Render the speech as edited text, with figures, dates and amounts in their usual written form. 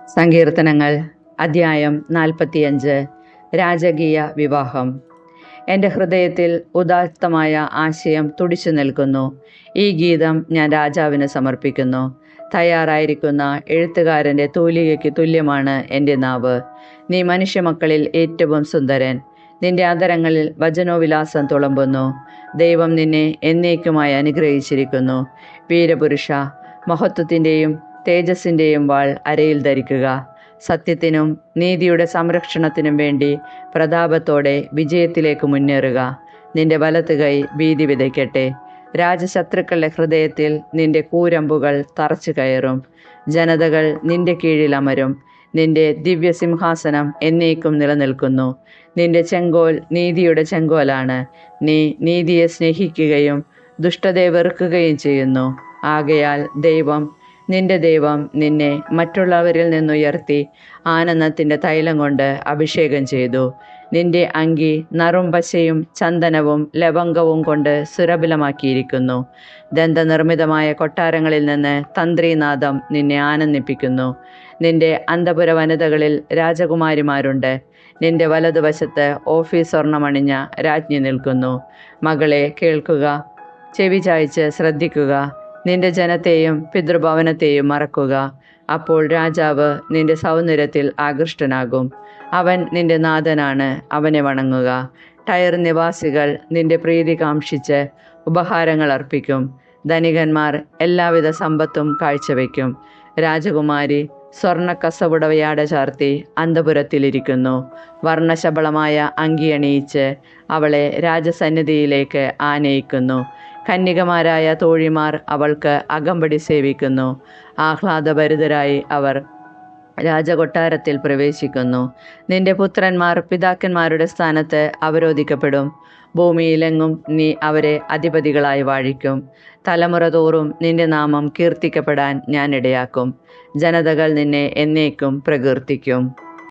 സങ്കീർത്തനങ്ങൾ അധ്യായം 45. രാജകീയ വിവാഹം. എൻ്റെ ഹൃദയത്തിൽ ഉദാത്തമായ ആശയം തുടിച്ചു നിൽക്കുന്നു. ഈ ഗീതം ഞാൻ രാജാവിന് സമർപ്പിക്കുന്നു. തയ്യാറായിരിക്കുന്ന എഴുത്തുകാരൻ്റെ തൂലികയ്ക്ക് തുല്യമാണ് എൻ്റെ നാവ്. നീ മനുഷ്യമക്കളിൽ ഏറ്റവും സുന്ദരൻ. നിന്റെ അധരങ്ങളിൽ വചനോവിലാസം തുളുമ്പുന്നു. ദൈവം നിന്നെ എന്നേക്കുമായി അനുഗ്രഹിച്ചിരിക്കുന്നു. വീരപുരുഷ, മഹത്വത്തിൻ്റെയും തേജസ്സിൻ്റെയും വാൾ അരയിൽ ധരിക്കുക. സത്യത്തിനും നീതിയുടെ സംരക്ഷണത്തിനും വേണ്ടി പ്രതാപത്തോടെ വിജയത്തിലേക്ക് മുന്നേറുക. നിന്റെ വലത്ത് കൈ ഭീതി വിതയ്ക്കട്ടെ. രാജശത്രുക്കളുടെ ഹൃദയത്തിൽ നിന്റെ കൂരമ്പുകൾ തറച്ചു കയറും. ജനതകൾ നിന്റെ കീഴിൽ അമരും. നിന്റെ ദിവ്യസിംഹാസനം എന്നേക്കും നിലനിൽക്കുന്നു. നിന്റെ ചെങ്കോൽ നീതിയുടെ ചെങ്കോലാണ്. നീ നീതിയെ സ്നേഹിക്കുകയും ദുഷ്ടതയെ വെറുക്കുകയും ചെയ്യുന്നു. ആകയാൽ നിന്റെ ദൈവം നിന്നെ മറ്റുള്ളവരിൽ നിന്നുയർത്തി ആനന്ദത്തിൻ്റെ തൈലം കൊണ്ട് അഭിഷേകം ചെയ്തു. നിന്റെ അങ്കി നറും പശയും ചന്ദനവും ലവംഗവും കൊണ്ട് സുരഭിലമാക്കിയിരിക്കുന്നു. ദന്തനിർമ്മിതമായ കൊട്ടാരങ്ങളിൽ നിന്ന് തന്ത്രീനാദം നിന്നെ ആനന്ദിപ്പിക്കുന്നു. നിന്റെ അന്തപുര വനിതകളിൽ രാജകുമാരിമാരുണ്ട്. നിന്റെ വലതുവശത്ത് ഓഫീസ് സ്വർണമണിഞ്ഞ രാജ്ഞി നിൽക്കുന്നു. മകളെ കേൾക്കുക, ചെവി ചായ്ച്ച് ശ്രദ്ധിക്കുക. നിന്റെ ജനത്തെയും പിതൃഭവനത്തെയും മറക്കുക. അപ്പോൾ രാജാവ് നിന്റെ സൗന്ദര്യത്തിൽ ആകൃഷ്ടനാകും. അവൻ നിന്റെ നാഥനാണ്, അവനെ വണങ്ങുക. ടയർ നിവാസികൾ നിന്റെ പ്രീതി കാംക്ഷിച്ച് ഉപഹാരങ്ങൾ അർപ്പിക്കും. ധനികന്മാർ എല്ലാവിധ സമ്പത്തും കാഴ്ചവെക്കും. രാജകുമാരി സ്വർണ്ണക്കസവുടവയാട ചാർത്തി അന്തപുരത്തിലിരിക്കുന്നു. വർണ്ണശബളമായ അങ്കിയണിയിച്ച് അവളെ രാജസന്നിധിയിലേക്ക് ആനയിക്കുന്നു. കന്യകമാരായ തോഴിമാർ അവൾക്ക് അകമ്പടി സേവിക്കുന്നു. ആഹ്ലാദഭരിതരായി അവർ രാജകൊട്ടാരത്തിൽ പ്രവേശിക്കുന്നു. നിന്റെ പുത്രന്മാർ പിതാക്കന്മാരുടെ സ്ഥാനത്ത് അവരോധിക്കപ്പെടും. ഭൂമിയിലെങ്ങും നീ അവരെ അധിപതികളായി വാഴിക്കും. തലമുറ തോറും നിന്റെ നാമം കീർത്തിക്കപ്പെടാൻ ഞാൻ ഇടയാക്കും. ജനതകൾ നിന്നെ എന്നേക്കും പ്രകീർത്തിക്കും.